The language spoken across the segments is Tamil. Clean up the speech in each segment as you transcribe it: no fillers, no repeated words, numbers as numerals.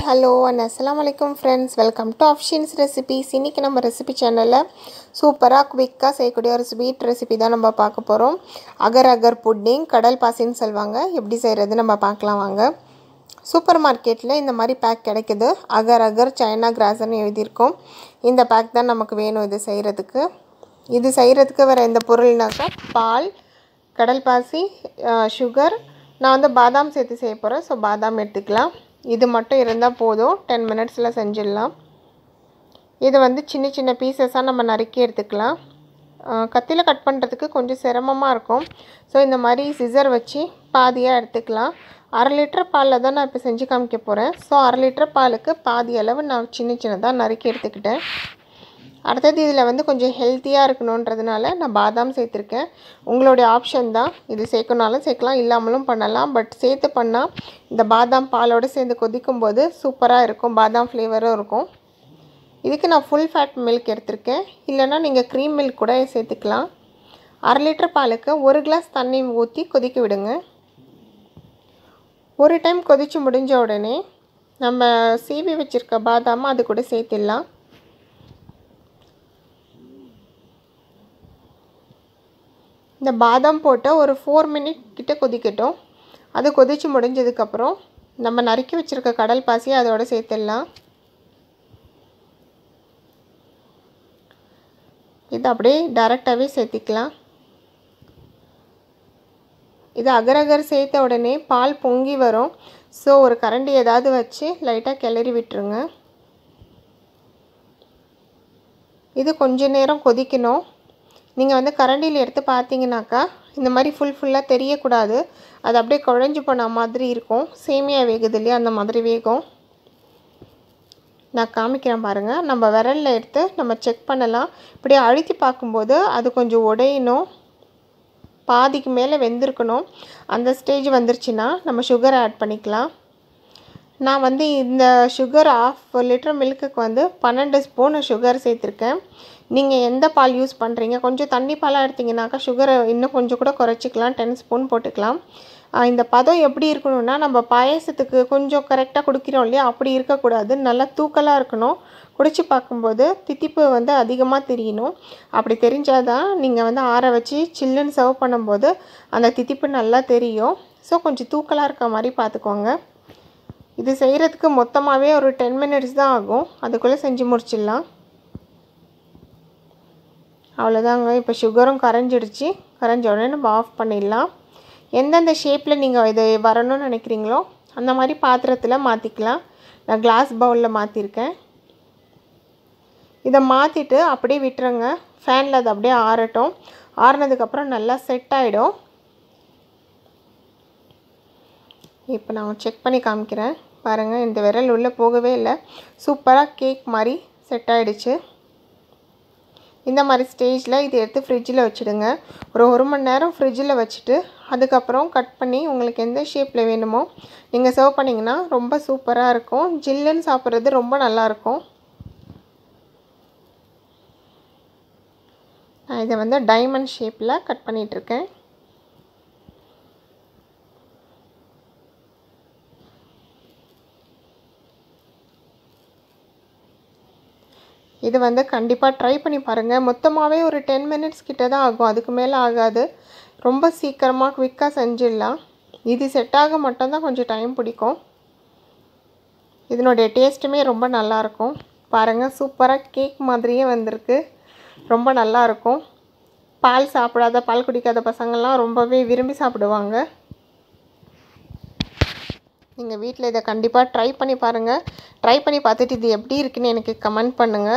hello and assalamu alaikum friends, welcome to Afsheen's recipes. இன்னைக்கு நம்ம ரெசிபி சேனல்ல சூப்பரா குவிக்கா செய்யக்கூடிய ஒரு ஸ்வீட் ரெசிபி தான் நம்ம பார்க்க போறோம். அகர் அகர் புட்டிங் கடல் பாசின்னு சொல்வாங்க. எப்படி செய்யறது நம்ம பார்க்கலாம் வாங்க. சூப்பர் மார்க்கெட்ல இந்த மாதிரி பேக் கிடைக்குது. அகர் அகர் சைனா கிராஸ்னு எழுதி இருக்கும். இந்த பேக் தான் நமக்கு வேணும் இது செய்யிறதுக்கு. இது செய்யிறதுக்கு வேற எந்த பொருள்னாக்கா பால், கடல் பாசி, சுகர், நான் வந்து பாதாம் சேர்த்து செய்ய போறேன். சோ பாதாம் எடுத்துக்கலாம். இது மட்டும் இருந்தா போதும் 10 மினிட்ஸ்ல செஞ்சிடலாம். இது வந்து சின்ன சின்ன பீசஸா நம்ம நறுக்கி எடுத்துக்கலாம். கத்தில கட் பண்றதுக்கு கொஞ்சம் சிரமமா இருக்கும். சோ இந்த மாதிரி சிசர் வச்சு பாதியா எடுத்துக்கலாம். 1/2 லிட்டர் பால்ல தான் நான் இப்ப செஞ்சு காமிக்க போறேன். சோ 1/2 லிட்டர் பாலுக்கு பாதி அளவு நான் சின்ன சின்னதா நறுக்கி எடுத்துக்கிட்டேன். அடுத்து இதுல வந்து கொஞ்சம் ஹெல்தியா இருக்கணும்ன்றதுனால நான் பாதாம் சேர்த்திருக்கேன். உங்களுடைய ஆப்ஷன் தான். இது சேர்க்கனாலும் சேர்க்கலாம், இல்லாமலும் பண்ணலாம். பட் சேர்த்து பண்ணா இந்த பாதாம் பாலோட சேர்ந்து கொதிக்கும்போது சூப்பரா இருக்கும். பாதாம் ஃப்ளேவரும் இருக்கும். இதுக்கு நான் ফুল ஃபேட் மில்க் எடுத்துர்க்கேன். இல்லனா நீங்க க்ரீம் மில்க் கூட சேர்த்துக்கலாம். 1/2 லிட்டர் பாலுக்கு 1 கிளாஸ் தண்ணி ஊத்தி கொதிக்க விடுங்க. ஒரு டைம் கொதிச்சு முடிஞ்ச உடனே நம்ம சீவி வச்சிருக்க பாதாம் அது கூட சேர்த்திடலாம். இந்த பாதாம் போட்டு ஒரு 4 மினிட் கிட்ட கொதிக்கட்டும். அது கொதிச்சு முடிஞ்சதுக்கு அப்புறம் நம்ம நறுக்கி வச்சிருக்க கடல் பாசி அதோட சேர்த்திடலாம். இது அப்படியே டைரக்டாவே சேர்த்திக்கலாம். இது அகர் அகர் சேர்த்த உடனே பால் பொங்கி வரும். சோ ஒரு கரண்டி ஏதாவது வச்சு லைட்டா கிளறி விட்டுருங்க. இது கொஞ்ச நேரம் கொதிக்கணும். நீங்க வந்து கரண்டில எடுத்து பாத்தீங்கனாக்கா இந்த மாதிரி ஃபுல்லா தெரிய கூடாது. அது அப்படியே குழஞ்சு போன மாதிரி இருக்கும். சேமியா வேகுது இல்லையா அந்த மாதிரி வேகும். நான் காமிக்கிறேன் பாருங்க. நம்ம விரல்ல எடுத்து நம்ம செக் பண்ணலாம். இப்படி அழுத்தி பாக்கும்போது அது கொஞ்சம் உடையணும். பாதிக்கு மேல வெந்திருக்கணும். அந்த ஸ்டேஜ் வந்துருச்சுனா நம்ம சுகர் ஆட் பண்ணிக்கலாம். நான் வந்து இந்த சுகர் 1/2 லிட்டர் மில்க்குக்கு வந்து 12 ஸ்பூன் சுகர் சேர்த்திருக்கேன். நீங்க எந்த பால் யூஸ் பண்றீங்க? கொஞ்சம் தண்ணி பாலா எடுத்தீங்கனாக்கா சுகர் இன்னும் கொஞ்சம் கூட குறைச்சிக்கலாம். 10 ஸ்பூன் போட்டுக்கலாம். இந்த பதம் எப்படி இருக்கணும்னா நம்ம பாயாசத்துக்கு கொஞ்சம் கரெக்ட்டா குடிக்கிறோம் இல்லையா அப்படி இருக்க கூடாது. நல்லா தூக்கலா இருக்கணும். குடிச்சு பாக்கும்போது தித்திப்பு வந்து அதிகமா தெரியணும். அப்படி தெரிஞ்சாதான் நீங்க வந்து ஆற வச்சு சில்லுன்னு சர்வ் பண்ணும்போது அந்த தித்திப்பு நல்லா தெரியும். சோ கொஞ்சம் தூக்கலா இருக்க மாதிரி பாத்துக்கோங்க. இது செய்யிறதுக்கு மொத்தமாவே ஒரு 10 மினிட்ஸ் தான் ஆகும். அதுக்குள்ள செஞ்சு முடிச்சிடலாம். அவ்வளவுதாங்க. இப்போ சுகரும் கரைஞ்சிடுச்சு. கரைஞ்ச உடனே நம்ம ஆஃப் பண்ணிடலாம். எந்தெந்த ஷேப்ல நீங்க இது வரணும்னு நினைக்கிறீங்களோ அந்த மாதிரி பாத்திரத்துல மாத்திக்கலாம். நான் கிளாஸ் பவுல்ல மாத்திருக்கேன். இத மாத்திட்டு அப்படியே விட்டுருங்க. ஃபேன்ல அது அப்படியே ஆறட்டும். ஆறுனதுக்கு அப்புறம் நல்லா செட் ஆயிடும். இப்போ நான் செக் பண்ணி காமிக்கிறேன். பாருங்க இந்த விரல் உள்ள போகவே இல்ல. சூப்பரா கேக் மாதிரி செட் ஆயிடுச்சு. இந்த மாதிரி ஸ்டேஜ்ல இத எடுத்து ஃப்ரிட்ஜ்ல வச்சிடுங்க. ஒரு 1 மணி நேரம் ஃப்ரிட்ஜ்ல வச்சிட்டு அதுக்கு அப்புறம் கட் பண்ணி உங்களுக்கு எந்த ஷேப்ல வேணுமோ நீங்க சர்வ் பண்ணீங்கனா ரொம்ப சூப்பரா இருக்கும். ஜில்லுன்னு சாப்பிடுறது ரொம்ப நல்லா இருக்கும். நான் இத வந்து டைமண்ட் ஷேப்ல கட் பண்ணிட்டு இருக்கேன். இது வந்து கண்டிப்பா ட்ரை பண்ணி பாருங்க. மொத்தமாவே ஒரு 10 மினிட்ஸ் கிட்ட தான் ஆகும். அதுக்கு மேல ஆகாது. ரொம்ப சீக்கிரமா குவிக்கா செஞ்சிடலாம். இது செட் ஆக மட்டும் தான் கொஞ்சம் டைம் பிடிக்கும். இதனுடைய டேஸ்ட்டுமே ரொம்ப நல்லா இருக்கும். பாருங்க சூப்பரா கேக் மாதிரியே வந்திருக்கு. ரொம்ப நல்லா இருக்கும். பால் சாப்பிடாத பால் குடிக்காத பசங்க எல்லாம் ரொம்பவே விரும்பி சாப்பிடுவாங்க. நீங்க வீட்ல இத கண்டிப்பா ட்ரை பண்ணி பாருங்க. ட்ரை பண்ணி பார்த்துட்டு இது எப்படி இருக்குன்னு எனக்கு கமெண்ட் பண்ணுங்க.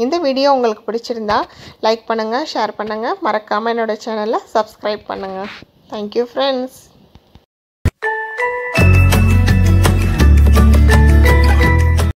இந்த வீடியோ உங்களுக்கு பிடிச்சிருந்தா லைக் பண்ணுங்க, ஷேர் பண்ணுங்க. மறக்காம என்னோட சேனலை சப்ஸ்கிரைப் பண்ணுங்க. Thank you friends.